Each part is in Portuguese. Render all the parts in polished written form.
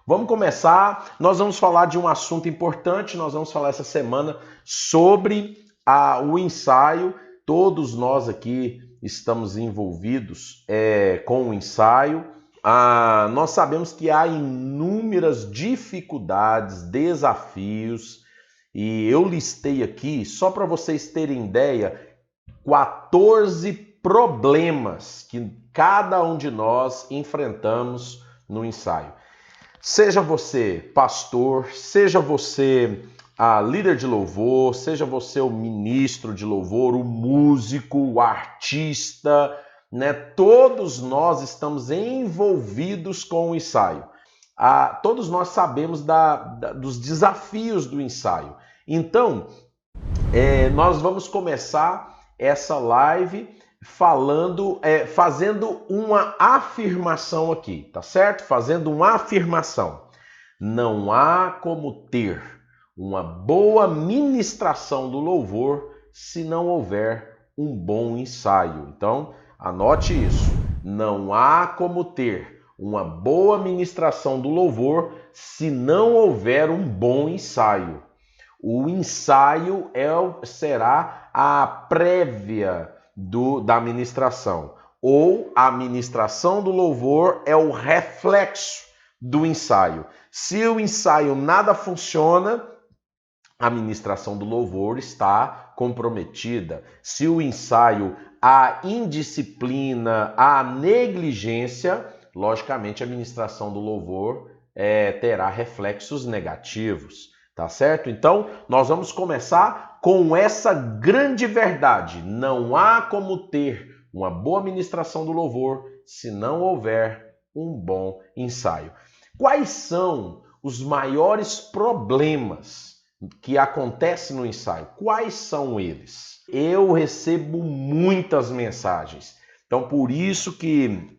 Vamos começar. Nós vamos falar de um assunto importante. Nós vamos falar essa semana sobre o ensaio. Todos nós aqui estamos envolvidos com o ensaio. Nós sabemos que há inúmeras dificuldades, desafios, e eu listei aqui, só para vocês terem ideia, 14 problemas que cada um de nós enfrentamos no ensaio. Seja você pastor, seja você líder de louvor, seja você o ministro de louvor, o músico, o artista, né? Todos nós estamos envolvidos com o ensaio. Todos nós sabemos dos desafios do ensaio. Então, nós vamos começar essa live fazendo uma afirmação aqui, tá certo? Fazendo uma afirmação. Não há como ter uma boa ministração do louvor se não houver um bom ensaio. Então, anote isso. Não há como ter uma boa ministração do louvor se não houver um bom ensaio. O ensaio será a prévia da ministração, ou a ministração do louvor é o reflexo do ensaio. Se o ensaio nada funciona, a ministração do louvor está comprometida. Se o ensaio há indisciplina, há negligência, logicamente a ministração do louvor terá reflexos negativos, tá certo? Então, nós vamos começar com essa grande verdade. Não há como ter uma boa ministração do louvor se não houver um bom ensaio. Quais são os maiores problemas que acontecem no ensaio? Quais são eles? Eu recebo muitas mensagens. Então, por isso que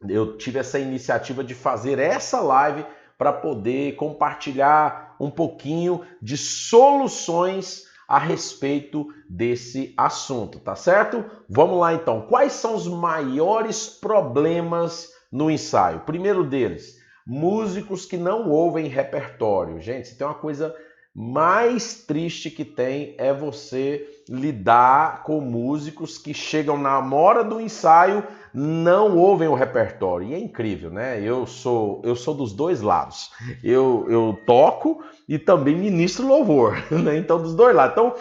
eu tive essa iniciativa de fazer essa live para poder compartilhar um pouquinho de soluções a respeito desse assunto, tá certo? Vamos lá então. Quais são os maiores problemas no ensaio? Primeiro deles, músicos que não ouvem repertório. Gente, se tem uma coisa mais triste que tem é você lidar com músicos que chegam na hora do ensaio, não ouvem o repertório. E é incrível, né? Eu sou dos dois lados. Eu toco e também ministro louvor, né? Então, dos dois lados. Então,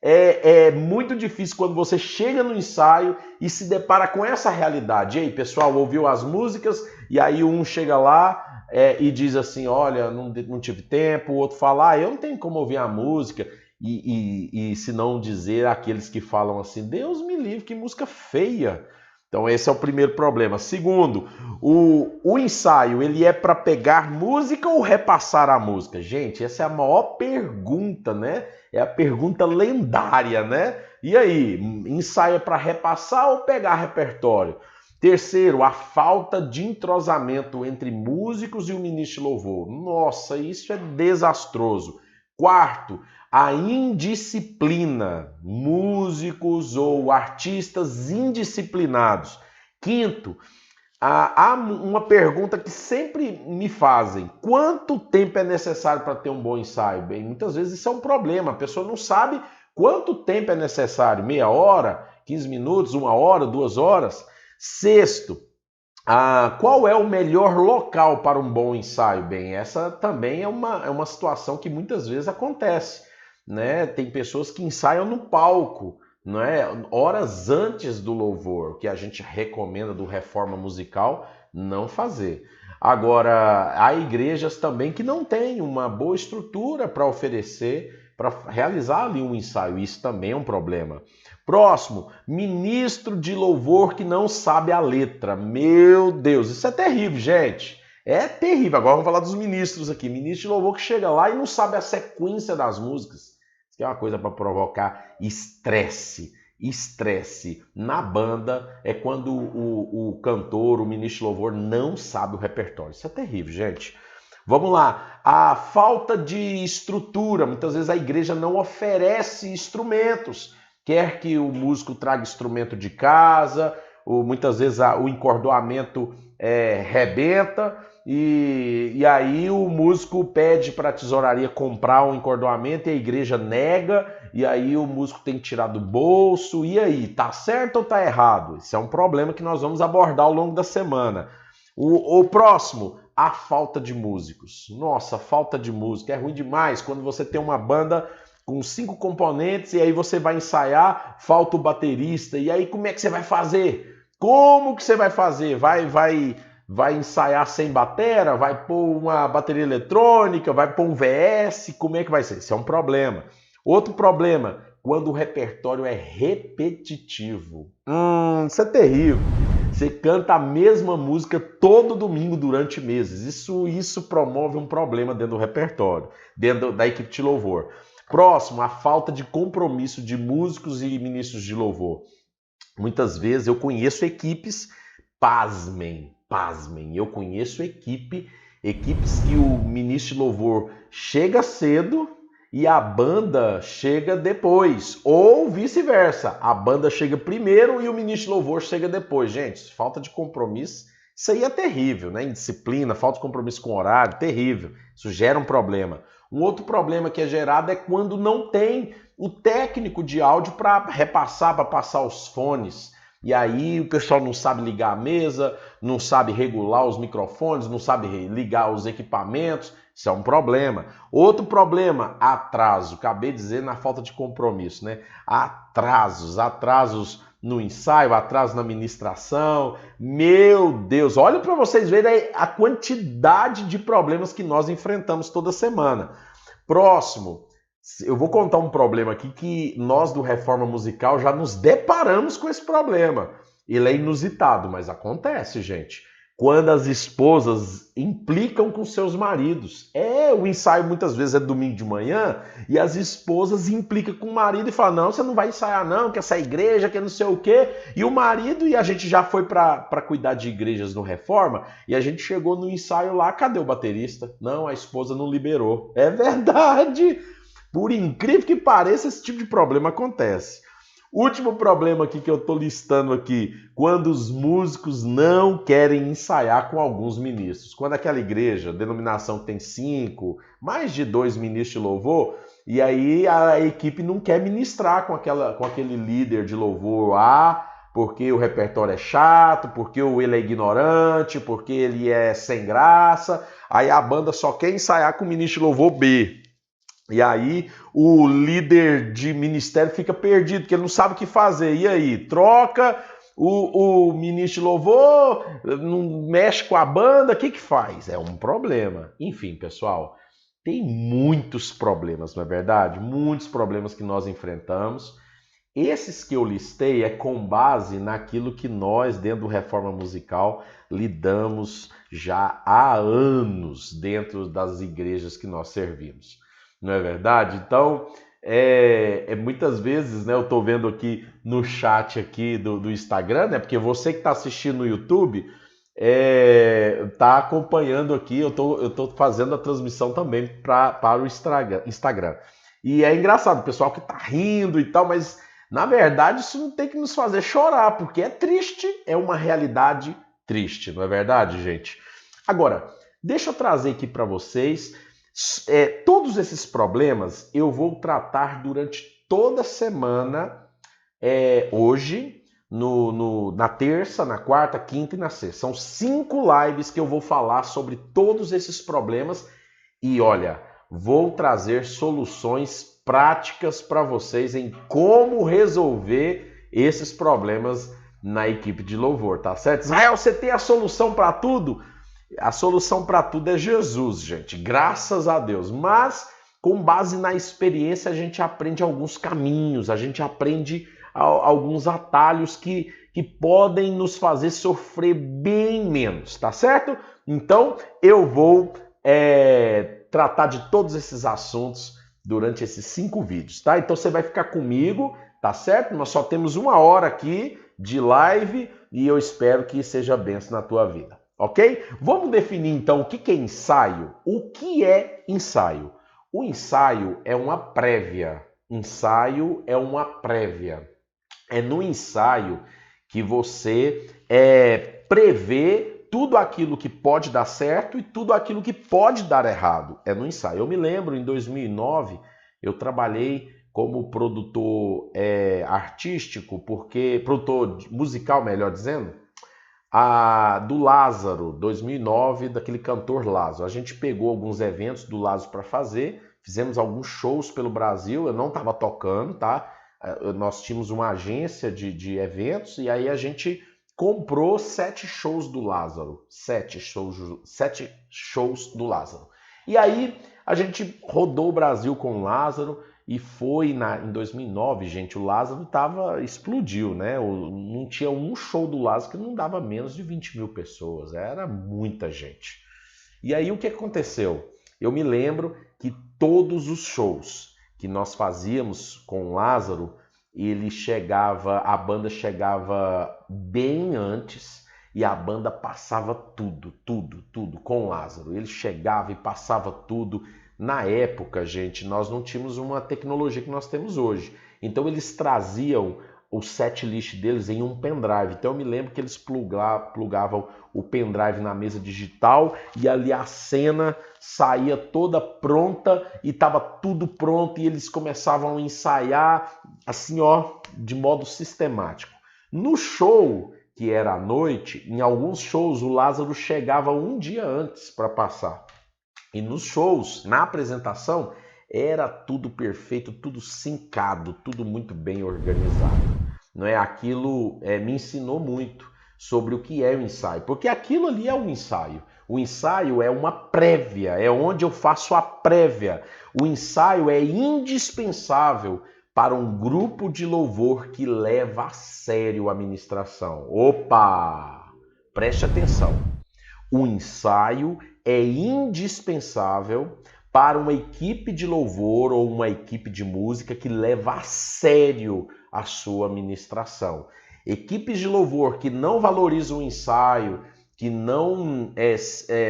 é muito difícil quando você chega no ensaio e se depara com essa realidade. E aí, pessoal, ouviu as músicas e aí um chega lá e diz assim, olha, não tive tempo. O outro fala, eu não tenho como ouvir a música. E se não dizer aqueles que falam assim, Deus me livre, que música feia. Então esse é o primeiro problema. Segundo, o ensaio, ele é para pegar música ou repassar a música? Gente, essa é a maior pergunta, né? É a pergunta lendária, né? E aí, ensaio é para repassar ou pegar repertório? Terceiro, a falta de entrosamento entre músicos e o ministro de louvor. Nossa, isso é desastroso. Quarto, a indisciplina, músicos ou artistas indisciplinados. Quinto, há uma pergunta que sempre me fazem: quanto tempo é necessário para ter um bom ensaio? Bem, muitas vezes isso é um problema, a pessoa não sabe quanto tempo é necessário, meia hora, 15 minutos, 1 hora, 2 horas. Sexto, qual é o melhor local para um bom ensaio? Bem, essa também é uma situação que muitas vezes acontece, né? Tem pessoas que ensaiam no palco, não é? Horas antes do louvor, que a gente recomenda do Reforma Musical não fazer. Agora, há igrejas também que não têm uma boa estrutura para oferecer, para realizar ali um ensaio. Isso também é um problema. Próximo, ministro de louvor que não sabe a letra. Meu Deus, isso é terrível, gente. É terrível. Agora vamos falar dos ministros aqui. Ministro de louvor que chega lá e não sabe a sequência das músicas. Isso é uma coisa para provocar estresse. Estresse na banda é quando o cantor, o ministro de louvor não sabe o repertório. Isso é terrível, gente. Vamos lá. A falta de estrutura. Muitas vezes a igreja não oferece instrumentos. Quer que o músico traga instrumento de casa, muitas vezes o encordoamento rebenta e aí o músico pede para a tesouraria comprar um encordoamento e a igreja nega e aí o músico tem que tirar do bolso. E aí, tá certo ou tá errado? Isso é um problema que nós vamos abordar ao longo da semana. O próximo, a falta de músicos. Nossa, falta de música é ruim demais quando você tem uma banda com 5 componentes e aí você vai ensaiar, falta o baterista. E aí como é que você vai fazer? Como que você vai fazer? Vai ensaiar sem batera? Vai pôr uma bateria eletrônica? Vai pôr um VS? Como é que vai ser? Isso é um problema. Outro problema, quando o repertório é repetitivo. Isso é terrível. Você canta a mesma música todo domingo durante meses. Isso promove um problema dentro do repertório, dentro da equipe de louvor. Próximo, a falta de compromisso de músicos e ministros de louvor. Muitas vezes eu conheço equipes, pasmem, eu conheço equipes que o ministro de louvor chega cedo e a banda chega depois, ou vice-versa, a banda chega primeiro e o ministro de louvor chega depois. Gente, falta de compromisso, isso aí é terrível, né? Indisciplina, falta de compromisso com o horário, terrível, isso gera um problema. Um outro problema que é gerado é quando não tem o técnico de áudio para repassar, para passar os fones. E aí o pessoal não sabe ligar a mesa, não sabe regular os microfones, não sabe ligar os equipamentos. Isso é um problema. Outro problema, atraso. Acabei de dizer na falta de compromisso, né? Atrasos no ensaio, atraso na ministração. Meu Deus, olha para vocês verem a quantidade de problemas que nós enfrentamos toda semana. Próximo, eu vou contar um problema aqui que nós do Reforma Musical já nos deparamos com esse problema. Ele é inusitado, mas acontece, gente. Quando as esposas implicam com seus maridos. O ensaio muitas vezes é domingo de manhã e as esposas implicam com o marido e falam, não, você não vai ensaiar não, que essa igreja, que não sei o quê. E o marido, e a gente já foi para cuidar de igrejas no Reforma, e a gente chegou no ensaio lá, cadê o baterista? Não, a esposa não liberou. É verdade! Por incrível que pareça, esse tipo de problema acontece. Último problema aqui que eu estou listando aqui, quando os músicos não querem ensaiar com alguns ministros. Quando aquela igreja, denominação que tem 5, mais de 2 ministros de louvor, e aí a equipe não quer ministrar com aquele líder de louvor porque o repertório é chato, porque ele é ignorante, porque ele é sem graça, aí a banda só quer ensaiar com o ministro de louvor B. E aí o líder de ministério fica perdido, porque ele não sabe o que fazer. E aí, troca o ministro de louvor, não mexe com a banda, o que faz? É um problema. Enfim, pessoal, tem muitos problemas, não é verdade? Muitos problemas que nós enfrentamos. Esses que eu listei é com base naquilo que nós, dentro do Reforma Musical, lidamos já há anos dentro das igrejas que nós servimos. Não é verdade? Então, muitas vezes, né, eu estou vendo aqui no chat aqui do Instagram, né, porque você que está assistindo no YouTube está acompanhando aqui, eu tô fazendo a transmissão também para o Instagram. E é engraçado, o pessoal que está rindo e tal, mas na verdade isso não tem que nos fazer chorar, porque é triste, é uma realidade triste, não é verdade, gente? Agora, deixa eu trazer aqui para vocês... todos esses problemas eu vou tratar durante toda a semana, hoje, na terça, na quarta, quinta e na sexta. São 5 lives que eu vou falar sobre todos esses problemas e, olha, vou trazer soluções práticas para vocês em como resolver esses problemas na equipe de louvor, tá certo? Israel, você tem a solução para tudo? A solução para tudo é Jesus, gente, graças a Deus. Mas, com base na experiência, a gente aprende alguns caminhos, a gente aprende alguns atalhos que podem nos fazer sofrer bem menos, tá certo? Então, eu vou tratar de todos esses assuntos durante esses 5 vídeos, tá? Então, você vai ficar comigo, tá certo? Nós só temos 1 hora aqui de live e eu espero que seja bênção na tua vida. Ok? Vamos definir então o que é ensaio. O que é ensaio? O ensaio é uma prévia. Ensaio é uma prévia. É no ensaio que você prevê tudo aquilo que pode dar certo e tudo aquilo que pode dar errado. É no ensaio. Eu me lembro, em 2009, eu trabalhei como produtor artístico, produtor musical, melhor dizendo, do Lázaro, 2009, daquele cantor Lázaro. A gente pegou alguns eventos do Lázaro para fazer, fizemos alguns shows pelo Brasil, eu não estava tocando, tá? Nós tínhamos uma agência de eventos e aí a gente comprou 7 shows do Lázaro. 7 shows do Lázaro. E aí a gente rodou o Brasil com o Lázaro e foi em 2009, gente, o Lázaro explodiu, né? Não tinha um show do Lázaro que não dava menos de 20 mil pessoas. Era muita gente. E aí o que aconteceu? Eu me lembro que todos os shows que nós fazíamos com o Lázaro, a banda chegava bem antes e a banda passava tudo com o Lázaro. Ele chegava e passava tudo. Na época, gente, nós não tínhamos uma tecnologia que nós temos hoje. Então eles traziam o set list deles em um pendrive. Então eu me lembro que eles plugavam o pendrive na mesa digital e ali a cena saía toda pronta e estava tudo pronto e eles começavam a ensaiar assim, ó, de modo sistemático. No show, que era à noite, em alguns shows o Lázaro chegava um dia antes para passar. E nos shows, na apresentação, era tudo perfeito, tudo sincado, tudo muito bem organizado. Não é? Aquilo me ensinou muito sobre o que é o ensaio, porque aquilo ali é um ensaio. O ensaio é uma prévia, é onde eu faço a prévia. O ensaio é indispensável para um grupo de louvor que leva a sério a ministração. Opa! Preste atenção. O ensaio é indispensável para uma equipe de louvor ou uma equipe de música que leva a sério a sua ministração. Equipes de louvor que não valorizam o ensaio, que não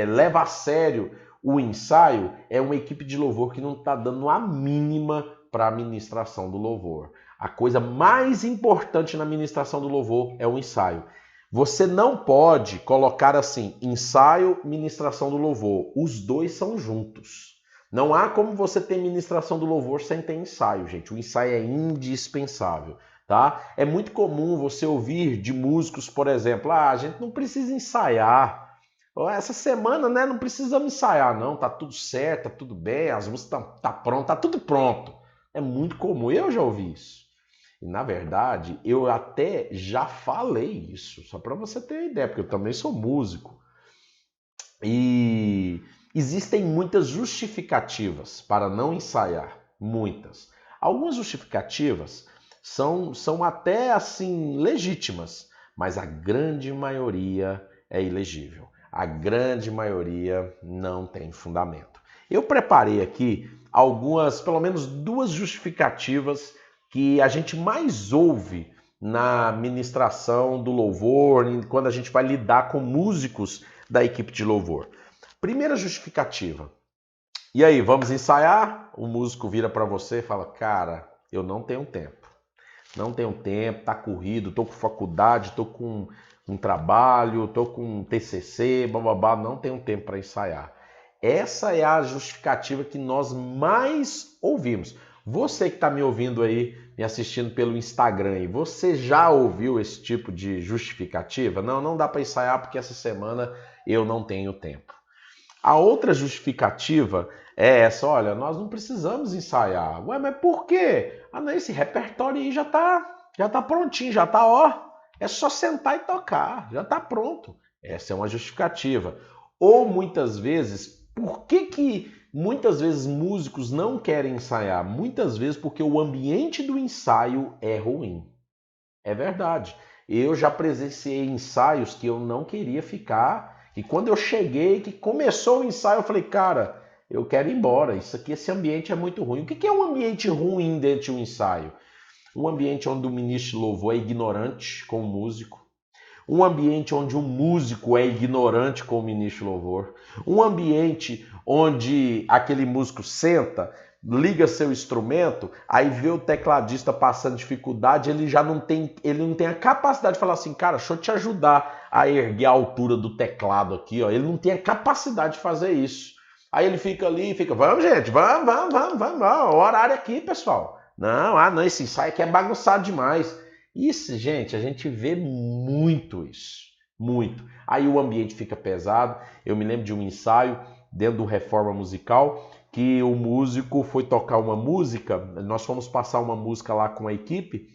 leva a sério o ensaio, é uma equipe de louvor que não está dando a mínima para a ministração do louvor. A coisa mais importante na ministração do louvor é o ensaio. Você não pode colocar assim, ensaio, ministração do louvor. Os dois são juntos. Não há como você ter ministração do louvor sem ter ensaio, gente. O ensaio é indispensável, tá? É muito comum você ouvir de músicos, por exemplo, a gente não precisa ensaiar. Essa semana, né, não precisamos ensaiar, não. Tá tudo certo, tá tudo bem, as músicas tá pronto, tá tudo pronto. É muito comum, eu já ouvi isso. E, na verdade, eu até já falei isso, só para você ter uma ideia, porque eu também sou músico. E existem muitas justificativas para não ensaiar, muitas. Algumas justificativas são até assim legítimas, mas a grande maioria é ilegível. A grande maioria não tem fundamento. Eu preparei aqui pelo menos 2 justificativas que a gente mais ouve na ministração do louvor, quando a gente vai lidar com músicos da equipe de louvor. Primeira justificativa. E aí, vamos ensaiar? O músico vira para você e fala, cara, eu não tenho tempo. Não tenho tempo, tá corrido, tô com faculdade, tô com um trabalho, tô com TCC, bababá, não tenho tempo para ensaiar. Essa é a justificativa que nós mais ouvimos. Você que está me ouvindo aí, me assistindo pelo Instagram, você já ouviu esse tipo de justificativa? Não dá para ensaiar porque essa semana eu não tenho tempo. A outra justificativa é essa, olha, nós não precisamos ensaiar. Ué, mas por quê? Não, esse repertório aí já tá prontinho, já tá, é só sentar e tocar, já tá pronto. Essa é uma justificativa. Ou muitas vezes, por que muitas vezes músicos não querem ensaiar? Muitas vezes porque o ambiente do ensaio é ruim. É verdade. Eu já presenciei ensaios que eu não queria ficar. E quando eu cheguei, que começou o ensaio, eu falei, cara, eu quero ir embora. Esse ambiente é muito ruim. O que é um ambiente ruim dentro de um ensaio? Um ambiente onde o ministro de louvor é ignorante com o músico. Um ambiente onde o músico é ignorante com o ministro de louvor. Um ambiente onde aquele músico senta, liga seu instrumento, aí vê o tecladista passando dificuldade, ele não tem a capacidade de falar assim, cara, deixa eu te ajudar a erguer a altura do teclado aqui, ó. Ele não tem a capacidade de fazer isso. Aí ele fica ali, vamos gente, vamos, o horário aqui, pessoal. Não, esse ensaio aqui é bagunçado demais. Isso, gente, a gente vê muito isso, muito. Aí o ambiente fica pesado. Eu me lembro de um ensaio dentro do Reforma Musical, que o músico foi tocar uma música, nós fomos passar uma música lá com a equipe,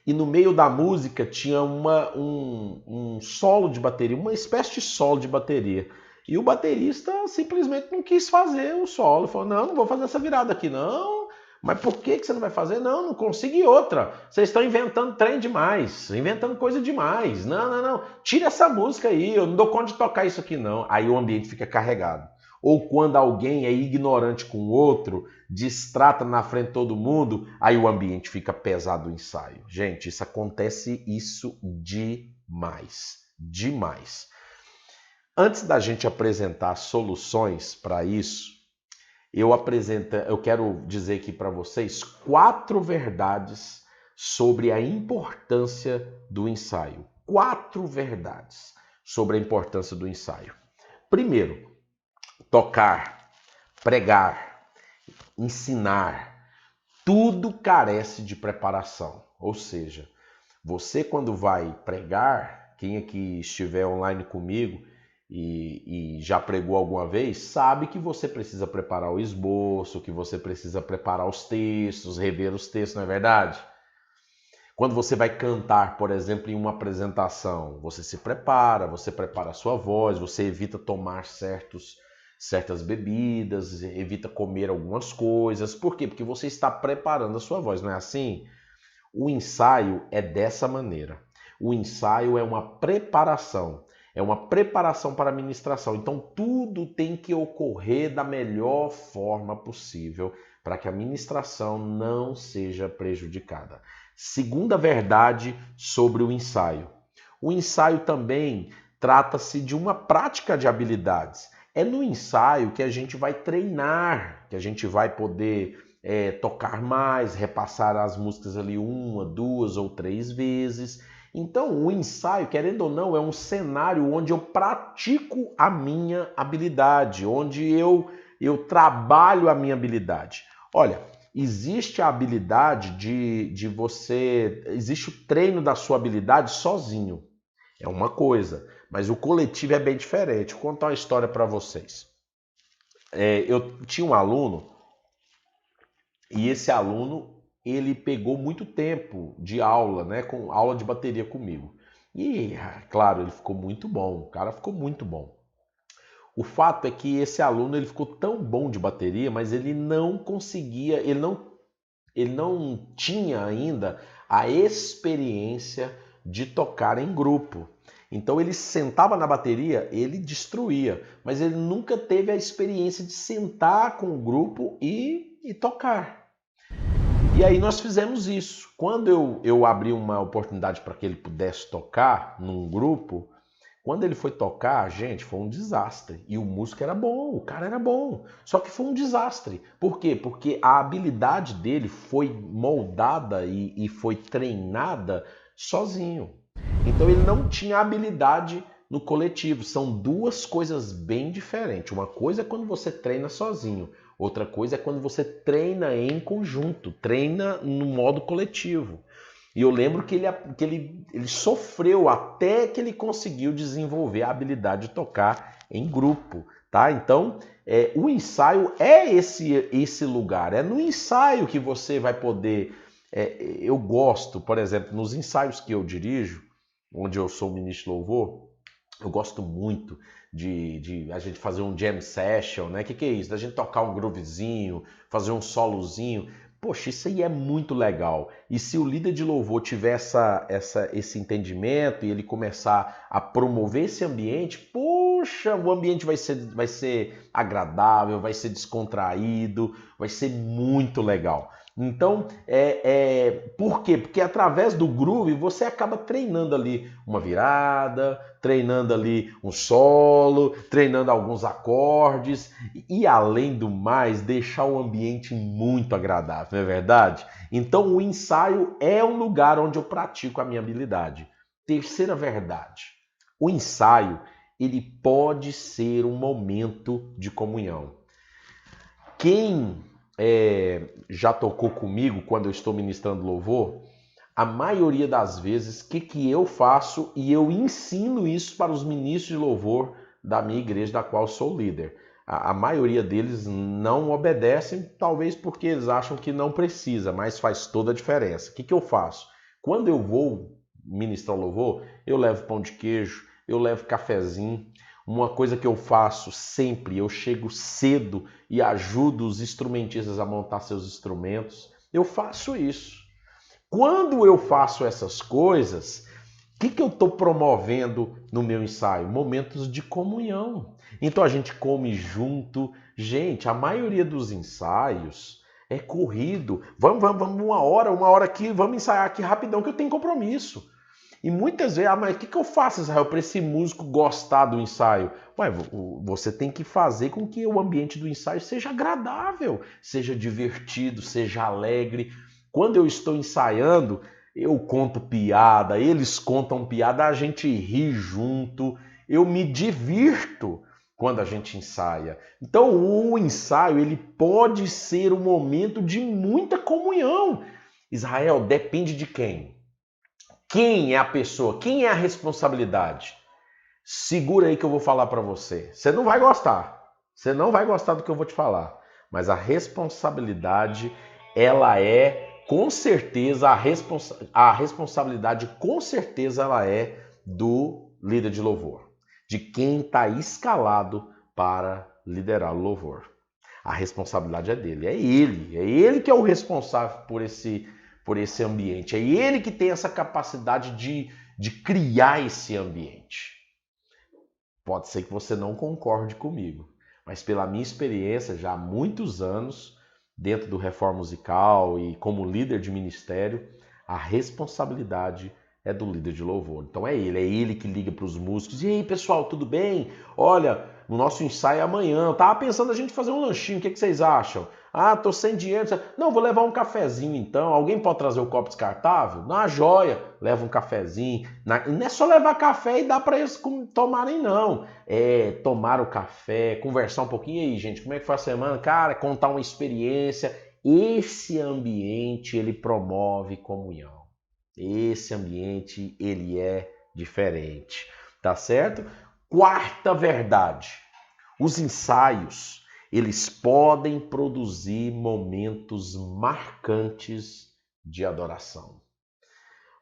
e no meio da música tinha um solo de bateria, uma espécie de solo de bateria. E o baterista simplesmente não quis fazer o solo, falou, não vou fazer essa virada aqui, não. Mas por que você não vai fazer? Não consegui outra. Vocês estão inventando trem demais, inventando coisa demais. Não. Tira essa música aí, eu não dou conta de tocar isso aqui não. Aí o ambiente fica carregado. Ou quando alguém é ignorante com o outro, distrata na frente de todo mundo, aí o ambiente fica pesado o ensaio. Gente, isso acontece demais. Demais. Antes da gente apresentar soluções para isso, eu quero dizer aqui para vocês 4 verdades sobre a importância do ensaio. 4 verdades sobre a importância do ensaio. Primeiro, tocar, pregar, ensinar, tudo carece de preparação. Ou seja, você quando vai pregar, quem aqui estiver online comigo, e já pregou alguma vez, sabe que você precisa preparar o esboço, que você precisa preparar os textos, rever os textos, não é verdade? Quando você vai cantar, por exemplo, em uma apresentação, você se prepara, você prepara a sua voz, você evita tomar certas bebidas, evita comer algumas coisas. Por quê? Porque você está preparando a sua voz, não é assim? O ensaio é dessa maneira. O ensaio é uma preparação. É uma preparação para a ministração. Então, tudo tem que ocorrer da melhor forma possível para que a ministração não seja prejudicada. Segunda verdade sobre o ensaio. O ensaio também trata-se de uma prática de habilidades. É no ensaio que a gente vai treinar, que a gente vai poder tocar mais, repassar as músicas ali 1, 2 ou 3 vezes. Então, o ensaio, querendo ou não, é um cenário onde eu pratico a minha habilidade, onde eu trabalho a minha habilidade. Olha, existe a habilidade de você... Existe o treino da sua habilidade sozinho. É uma coisa, mas o coletivo é bem diferente. Vou contar uma história para vocês. Eu tinha um aluno, e esse aluno... ele pegou muito tempo de aula, né, com aula de bateria comigo. E, claro, ele ficou muito bom, o cara ficou muito bom. O fato é que esse aluno ele ficou tão bom de bateria, mas ele não conseguia, ele não tinha ainda a experiência de tocar em grupo. Então ele sentava na bateria, ele destruía, mas ele nunca teve a experiência de sentar com o grupo e tocar. E aí nós fizemos isso. Quando eu abri uma oportunidade para que ele pudesse tocar num grupo, quando ele foi tocar, gente, foi um desastre. E o músico era bom, o cara era bom. Só que foi um desastre. Por quê? Porque a habilidade dele foi moldada e foi treinada sozinho. Então ele não tinha habilidade no coletivo. São duas coisas bem diferentes. Uma coisa é quando você treina sozinho. Outra coisa é quando você treina em conjunto, treina no modo coletivo. E eu lembro que ele sofreu até que ele conseguiu desenvolver a habilidade de tocar em grupo, tá? Então, o ensaio é esse lugar. É no ensaio que você vai poder... eu gosto, por exemplo, nos ensaios que eu dirijo, onde eu sou ministro de louvor, eu gosto muito de a gente fazer um jam session, né? Que é isso? Da gente tocar um groovezinho, fazer um solozinho. Poxa, isso aí é muito legal. E se o líder de louvor tiver esse entendimento e ele começar a promover esse ambiente, poxa, o ambiente vai ser agradável, vai ser descontraído, vai ser muito legal. Então, por quê? Porque através do groove você acaba treinando ali uma virada, treinando ali um solo, treinando alguns acordes e, além do mais, deixar o ambiente muito agradável, não é verdade? Então, o ensaio é um lugar onde eu pratico a minha habilidade. Terceira verdade, o ensaio ele pode ser um momento de comunhão. Quem já tocou comigo quando eu estou ministrando louvor, a maioria das vezes, o que eu faço e eu ensino isso para os ministros de louvor da minha igreja, da qual eu sou líder. A maioria deles não obedecem, talvez porque eles acham que não precisa, mas faz toda a diferença. O que eu faço? Quando eu vou ministrar louvor, eu levo pão de queijo, eu levo cafezinho. Uma coisa que eu faço sempre, eu chego cedo e ajudo os instrumentistas a montar seus instrumentos. Eu faço isso. Quando eu faço essas coisas, o que eu estou promovendo no meu ensaio? Momentos de comunhão. Então a gente come junto. Gente, a maioria dos ensaios é corrido. Vamos, uma hora aqui, vamos ensaiar aqui rapidão que eu tenho compromisso. E muitas vezes, mas o que eu faço, Israel, para esse músico gostar do ensaio? Ué, você tem que fazer com que o ambiente do ensaio seja agradável, seja divertido, seja alegre. Quando eu estou ensaiando, eu conto piada, eles contam piada, a gente ri junto, eu me divirto quando a gente ensaia. Então, o ensaio, ele pode ser um momento de muita comunhão. Israel, depende de quem? Quem é a pessoa? Quem é a responsabilidade? Segura aí que eu vou falar para você. Você não vai gostar. Você não vai gostar do que eu vou te falar. Mas a responsabilidade, ela é, com certeza, a responsabilidade, com certeza, ela é do líder de louvor. De quem está escalado para liderar o louvor. A responsabilidade é dele. É ele que é o responsável por esse ambiente. É ele que tem essa capacidade de criar esse ambiente. Pode ser que você não concorde comigo, mas pela minha experiência, já há muitos anos, dentro do Reforma Musical e como líder de ministério, a responsabilidade é do líder de louvor. Então é ele que liga para os músicos. E aí, pessoal, tudo bem? Olha, o nosso ensaio é amanhã. Eu tava pensando a gente fazer um lanchinho, o que vocês acham? Ah, tô sem dinheiro. Não, vou levar um cafezinho então. Alguém pode trazer o copo descartável? Na joia, leva um cafezinho. Não é só levar café e dar para eles tomarem, não. É tomar o café, conversar um pouquinho. E aí, gente, como é que foi a semana? Cara, contar uma experiência. Esse ambiente, ele promove comunhão. Esse ambiente, ele é diferente. Tá certo? Quarta verdade. Os ensaios, eles podem produzir momentos marcantes de adoração.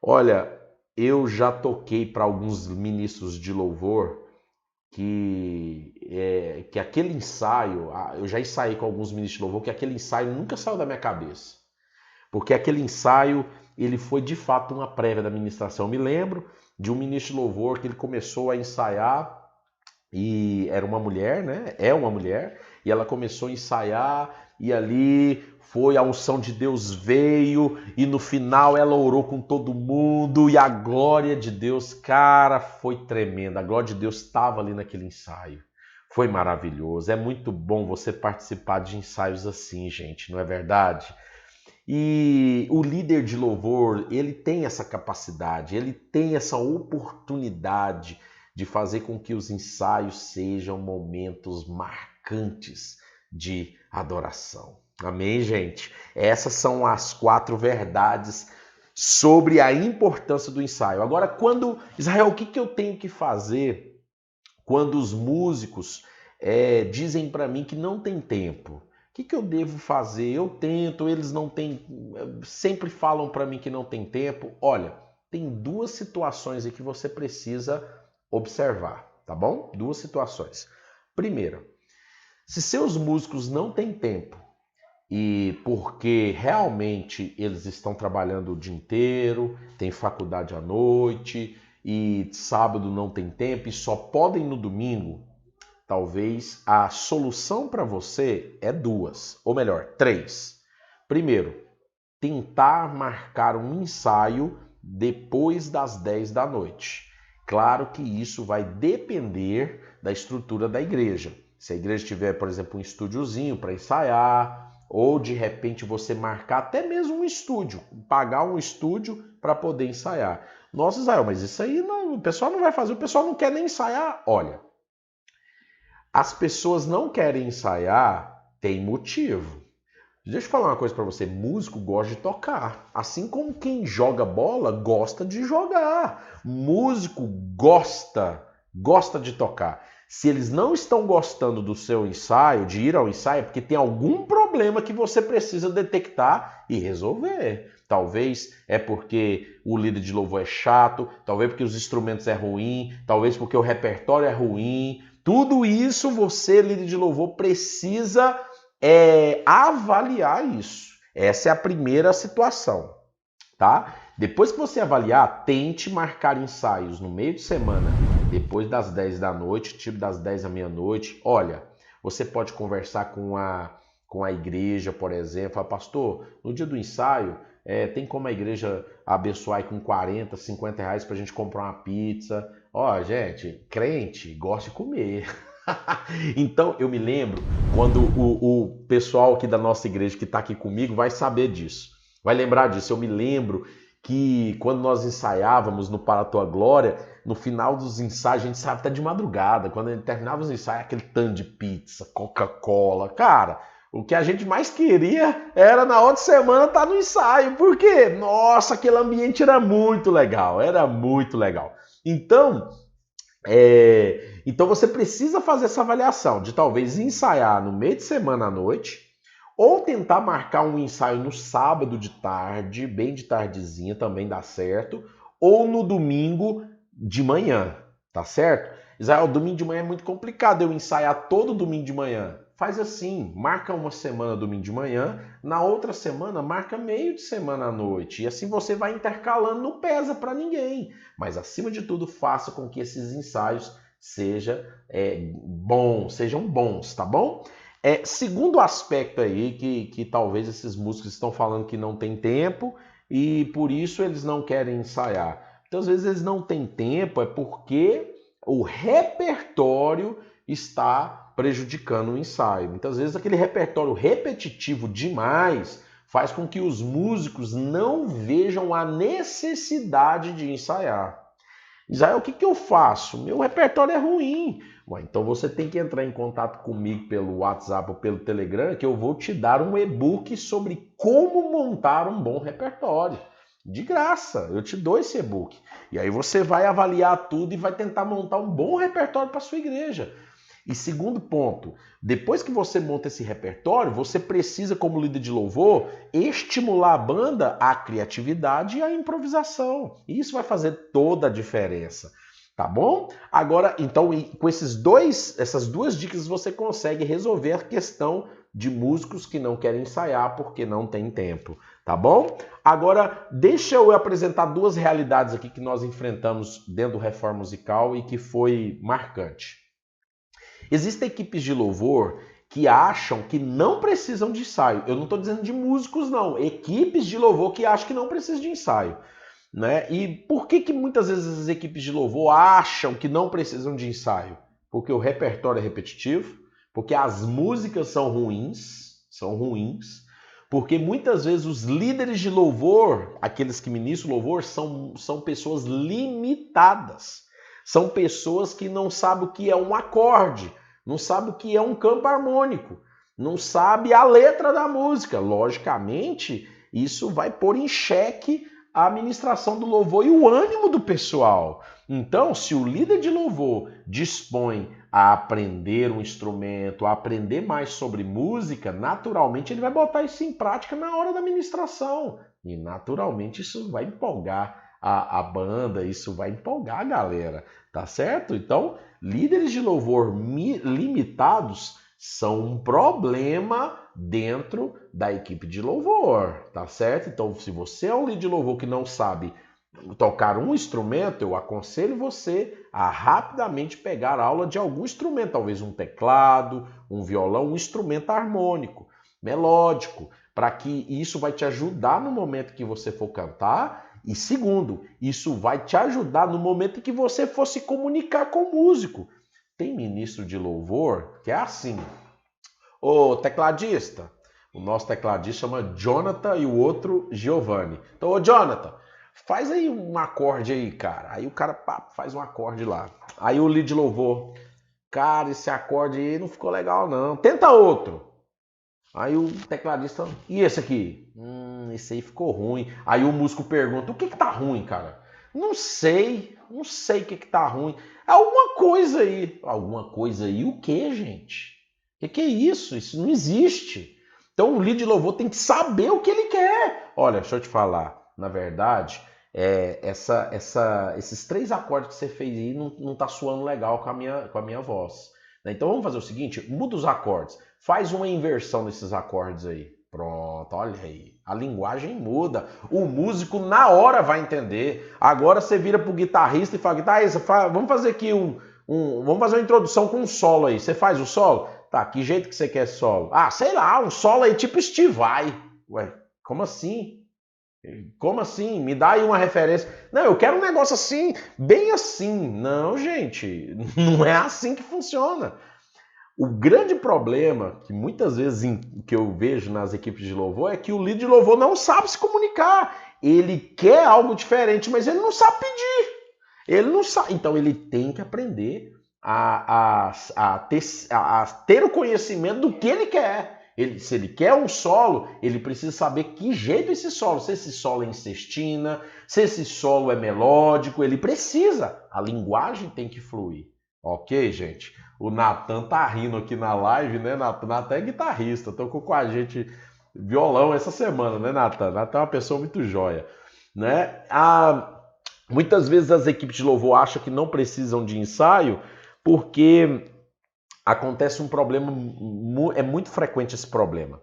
Olha, eu já toquei para alguns ministros de louvor que aquele ensaio, eu já ensaiei com alguns ministros de louvor que aquele ensaio nunca saiu da minha cabeça. Porque aquele ensaio, ele foi de fato uma prévia da ministração. Eu me lembro de um ministro de louvor que ele começou a ensaiar e era uma mulher, né? É uma mulher, e ela começou a ensaiar e ali foi a unção de Deus veio e no final ela orou com todo mundo e a glória de Deus, cara, foi tremenda. A glória de Deus estava ali naquele ensaio. Foi maravilhoso. É muito bom você participar de ensaios assim, gente, não é verdade? E o líder de louvor, ele tem essa capacidade, ele tem essa oportunidade de fazer com que os ensaios sejam momentos marcantes de adoração. Amém, gente? Essas são as 4 verdades sobre a importância do ensaio. Agora, Israel, o que eu tenho que fazer quando os músicos dizem para mim que não tem tempo? O que eu devo fazer? Eu tento, eles não têm, sempre falam para mim que não tem tempo. Olha, tem 2 situações aí que você precisa observar, tá bom? 2 situações. Primeira, se seus músicos não têm tempo e porque realmente eles estão trabalhando o dia inteiro, tem faculdade à noite e sábado não tem tempo e só podem no domingo, talvez a solução para você é 2, ou melhor, 3. Primeiro, tentar marcar um ensaio depois das 10 da noite. Claro que isso vai depender da estrutura da igreja. Se a igreja tiver, por exemplo, um estúdiozinho para ensaiar, ou de repente você marcar até mesmo um estúdio, pagar um estúdio para poder ensaiar. Nossa, Israel, mas isso aí não, o pessoal não vai fazer, o pessoal não quer nem ensaiar. Olha, as pessoas não querem ensaiar, tem motivo. Deixa eu falar uma coisa para você, músico gosta de tocar, assim como quem joga bola gosta de jogar. Músico gosta de tocar. Se eles não estão gostando do seu ensaio, de ir ao ensaio, é porque tem algum problema que você precisa detectar e resolver. Talvez é porque o líder de louvor é chato, talvez porque os instrumentos é ruim, talvez porque o repertório é ruim. Tudo isso você, líder de louvor, precisa avaliar isso. Essa é a primeira situação, tá? Depois que você avaliar, tente marcar ensaios no meio de semana, depois das 10 da noite, tipo das 10 à meia-noite. Olha, você pode conversar com a igreja, por exemplo, falar, pastor, no dia do ensaio, tem como a igreja abençoar aí com 40, 50 reais pra gente comprar uma pizza? Ó, gente, crente gosta de comer. Então, eu me lembro quando o pessoal aqui da nossa igreja que está aqui comigo vai saber disso, vai lembrar disso. Eu me lembro que quando nós ensaiávamos no Para a Tua Glória, no final dos ensaios, a gente sabe até de madrugada, quando a gente terminava os ensaios, aquele tanto de pizza, Coca-Cola. Cara, o que a gente mais queria era na outra semana estar no ensaio, porque, nossa, aquele ambiente era muito legal, Então, então você precisa fazer essa avaliação de talvez ensaiar no meio de semana à noite ou tentar marcar um ensaio no sábado de tarde, bem de tardezinha também dá certo, ou no domingo de manhã, tá certo? Israel, domingo de manhã é muito complicado eu ensaiar todo domingo de manhã. Faz assim, marca uma semana domingo de manhã, na outra semana marca meio de semana à noite. E assim você vai intercalando, não pesa para ninguém. Mas acima de tudo, faça com que esses ensaios sejam bons, tá bom? Segundo aspecto aí, que talvez esses músicos estão falando que não tem tempo e por isso eles não querem ensaiar. Então, às vezes eles não têm tempo, é porque o repertório está prejudicando o ensaio. Muitas vezes aquele repertório repetitivo demais faz com que os músicos não vejam a necessidade de ensaiar. Israel, o que eu faço? Meu repertório é ruim. Bom, então você tem que entrar em contato comigo pelo WhatsApp ou pelo Telegram, que eu vou te dar um e-book sobre como montar um bom repertório. De graça, eu te dou esse e-book. E aí você vai avaliar tudo e vai tentar montar um bom repertório para sua igreja. E segundo ponto, depois que você monta esse repertório, você precisa, como líder de louvor, estimular a banda à criatividade e à improvisação. E isso vai fazer toda a diferença, tá bom? Agora, então, com essas duas dicas, você consegue resolver a questão de músicos que não querem ensaiar porque não tem tempo, tá bom? Agora, deixa eu apresentar duas realidades aqui que nós enfrentamos dentro do Reforma Musical e que foi marcante. Existem equipes de louvor que acham que não precisam de ensaio. Eu não estou dizendo de músicos, não. Equipes de louvor que acham que não precisam de ensaio. Né? E por que muitas vezes as equipes de louvor acham que não precisam de ensaio? Porque o repertório é repetitivo, porque as músicas são ruins, porque muitas vezes os líderes de louvor, aqueles que ministram louvor, são pessoas limitadas. São pessoas que não sabem o que é um acorde, não sabem o que é um campo harmônico, não sabem a letra da música. Logicamente, isso vai pôr em xeque a administração do louvor e o ânimo do pessoal. Então, se o líder de louvor dispõe a aprender um instrumento, a aprender mais sobre música, naturalmente ele vai botar isso em prática na hora da ministração. E naturalmente isso vai empolgar a banda, isso vai empolgar a galera, tá certo? Então, líderes de louvor limitados são um problema dentro da equipe de louvor, tá certo? Então, se você é um líder de louvor que não sabe tocar um instrumento, eu aconselho você a rapidamente pegar aula de algum instrumento, talvez um teclado, um violão, um instrumento harmônico. melódico, para que isso vai te ajudar no momento que você for cantar. E segundo, isso vai te ajudar no momento em que você for se comunicar com o músico. Tem ministro de louvor que é assim. Ô tecladista, o nosso tecladista chama Jonathan e o outro Giovanni. Então, ô Jonathan, faz aí um acorde aí, cara. Aí o cara faz um acorde lá. Aí o lead de louvor, cara, esse acorde aí não ficou legal não. Tenta outro. Aí o tecladista, e esse aqui? Esse aí ficou ruim. Aí o músico pergunta, o que tá ruim, cara? Não sei o que tá ruim. Alguma coisa aí. Alguma coisa aí o quê, gente? O que é isso? Isso não existe. Então o líder de louvor tem que saber o que ele quer. Olha, deixa eu te falar. Na verdade, esses 3 acordes que você fez aí não tá soando legal com a minha voz. Então vamos fazer o seguinte, muda os acordes. Faz uma inversão desses acordes aí. Pronto, olha aí. A linguagem muda. O músico na hora vai entender. Agora você vira pro guitarrista e fala, guitarrista, vamos fazer aqui vamos fazer uma introdução com um solo aí. Você faz o solo? Tá, que jeito que você quer solo? Ah, sei lá, um solo aí tipo Steve Vai. Ué, como assim? Como assim? Me dá aí uma referência. Não, eu quero um negócio assim, bem assim. Não, gente, não é assim que funciona. O grande problema que muitas vezes que eu vejo nas equipes de louvor é que o líder de louvor não sabe se comunicar. Ele quer algo diferente, mas ele não sabe pedir. Ele não sabe. Então ele tem que aprender a ter o conhecimento do que ele quer. Se ele quer um solo, ele precisa saber que jeito esse solo. Se esse solo é em sextina, se esse solo é melódico, ele precisa. A linguagem tem que fluir. Ok, gente? O Natan tá rindo aqui na live, né? Natan é guitarrista, tocou com a gente violão essa semana, né, Natan? Natan é uma pessoa muito joia, né? Muitas vezes as equipes de louvor acham que não precisam de ensaio porque acontece um problema, é muito frequente esse problema.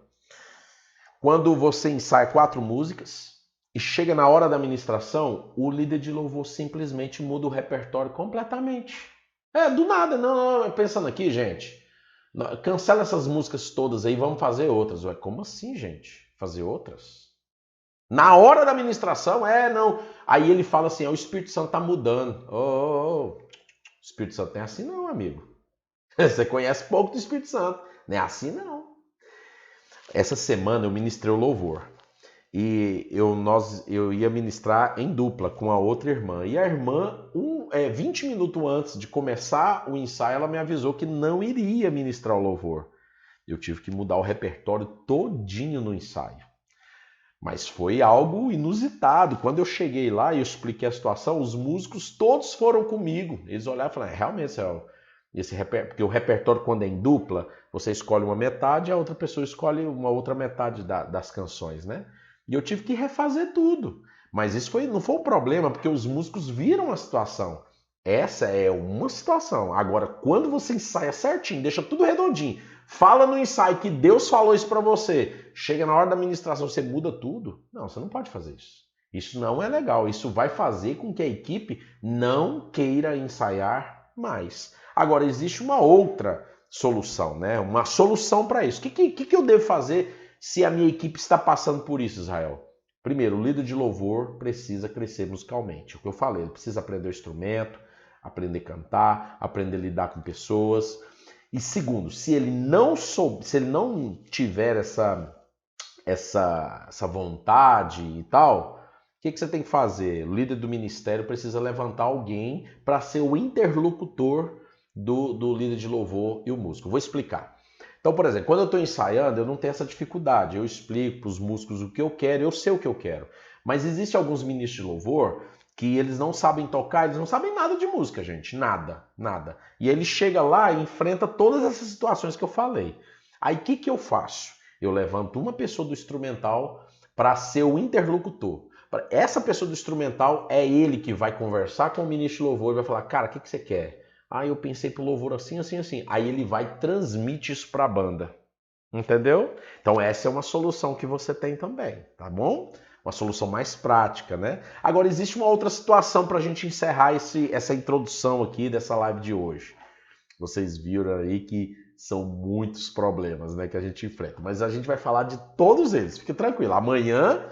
Quando você ensaia 4 músicas e chega na hora da ministração, o líder de louvor simplesmente muda o repertório completamente. Do nada, não, pensando aqui, gente, cancela essas músicas todas aí, vamos fazer outras. Ué, como assim, gente? Fazer outras? Na hora da ministração, não. Aí ele fala assim, o Espírito Santo tá mudando. O Espírito Santo não é assim não, amigo. Você conhece pouco do Espírito Santo. Não é assim não. Essa semana eu ministrei o louvor. E eu ia ministrar em dupla com a outra irmã. E a irmã, 20 minutos antes de começar o ensaio, ela me avisou que não iria ministrar o louvor. Eu tive que mudar o repertório todinho no ensaio. Mas foi algo inusitado. Quando eu cheguei lá e eu expliquei a situação, os músicos todos foram comigo. Eles olharam e falaram, realmente, porque o repertório, quando é em dupla, você escolhe uma metade e a outra pessoa escolhe uma outra metade das canções, né? E eu tive que refazer tudo. Mas isso não foi um problema, porque os músicos viram a situação. Essa é uma situação. Agora, quando você ensaia certinho, deixa tudo redondinho, fala no ensaio que Deus falou isso para você, chega na hora da ministração, você muda tudo. Não, você não pode fazer isso. Isso não é legal. Isso vai fazer com que a equipe não queira ensaiar mais. Agora, existe uma outra solução, né? Uma solução para isso. O que eu devo fazer se a minha equipe está passando por isso, Israel? Primeiro, o líder de louvor precisa crescer musicalmente. O que eu falei, ele precisa aprender o instrumento, aprender a cantar, aprender a lidar com pessoas. E segundo, se ele não tiver essa vontade e tal, o que você tem que fazer? O líder do ministério precisa levantar alguém para ser o interlocutor do líder de louvor e o músico. Vou explicar. Então, por exemplo, quando eu estou ensaiando, eu não tenho essa dificuldade. Eu explico para os músicos o que eu quero, eu sei o que eu quero. Mas existem alguns ministros de louvor que eles não sabem tocar, eles não sabem nada de música, gente. Nada, nada. E ele chega lá e enfrenta todas essas situações que eu falei. Aí o que eu faço? Eu levanto uma pessoa do instrumental para ser o interlocutor. Essa pessoa do instrumental é ele que vai conversar com o ministro de louvor e vai falar, cara, o que você quer? Eu pensei pro louvor assim, assim, assim. Aí ele vai transmitir isso para a banda. Entendeu? Então essa é uma solução que você tem também, tá bom? Uma solução mais prática, né? Agora existe uma outra situação para a gente encerrar essa introdução aqui dessa live de hoje. Vocês viram aí que são muitos problemas, né, que a gente enfrenta. Mas a gente vai falar de todos eles. Fique tranquilo. Amanhã,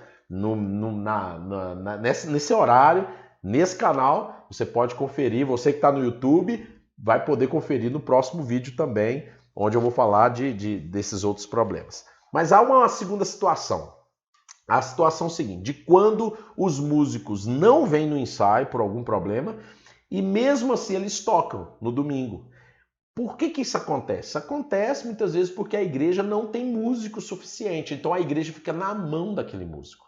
nesse horário, nesse canal, você pode conferir. Você que está no YouTube vai poder conferir no próximo vídeo também, onde eu vou falar desses outros problemas. Mas há uma segunda situação. A situação seguinte, de quando os músicos não vêm no ensaio por algum problema e mesmo assim eles tocam no domingo. Por que isso acontece? Isso acontece muitas vezes porque a igreja não tem músico suficiente, então a igreja fica na mão daquele músico.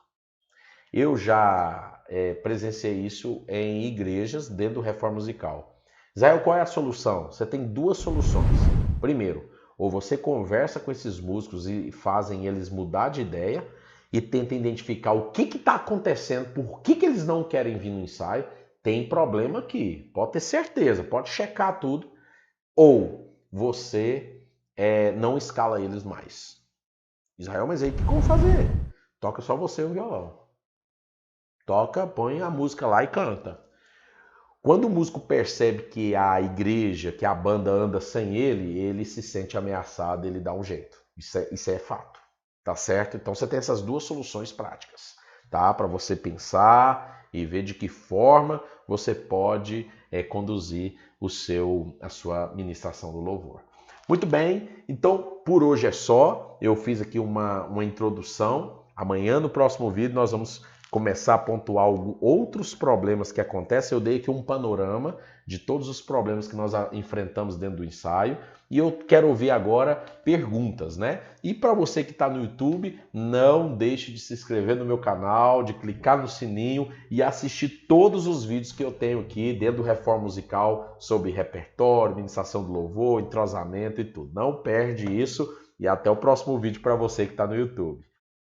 Eu já presenciei isso em igrejas dentro do Reforma Musical. Israel, qual é a solução? Você tem duas soluções. Primeiro, ou você conversa com esses músicos e fazem eles mudar de ideia e tenta identificar o que está acontecendo, por que eles não querem vir no ensaio. Tem problema aqui, pode ter certeza, pode checar tudo. Ou você não escala eles mais. Israel, mas aí o que como fazer? Toca só você e o violão. Toca, põe a música lá e canta. Quando o músico percebe que a igreja, que a banda anda sem ele, ele se sente ameaçado, ele dá um jeito. Isso é fato. Tá certo? Então você tem essas duas soluções práticas, tá? Para você pensar e ver de que forma você pode conduzir a sua ministração do louvor. Muito bem, então por hoje é só. Eu fiz aqui uma introdução. Amanhã no próximo vídeo nós vamos começar a pontuar outros problemas que acontecem. Eu dei aqui um panorama de todos os problemas que nós enfrentamos dentro do ensaio. E eu quero ouvir agora perguntas, né? E para você que está no YouTube, não deixe de se inscrever no meu canal, de clicar no sininho e assistir todos os vídeos que eu tenho aqui dentro do Reforma Musical sobre repertório, ministração do louvor, entrosamento e tudo. Não perde isso e até o próximo vídeo para você que está no YouTube.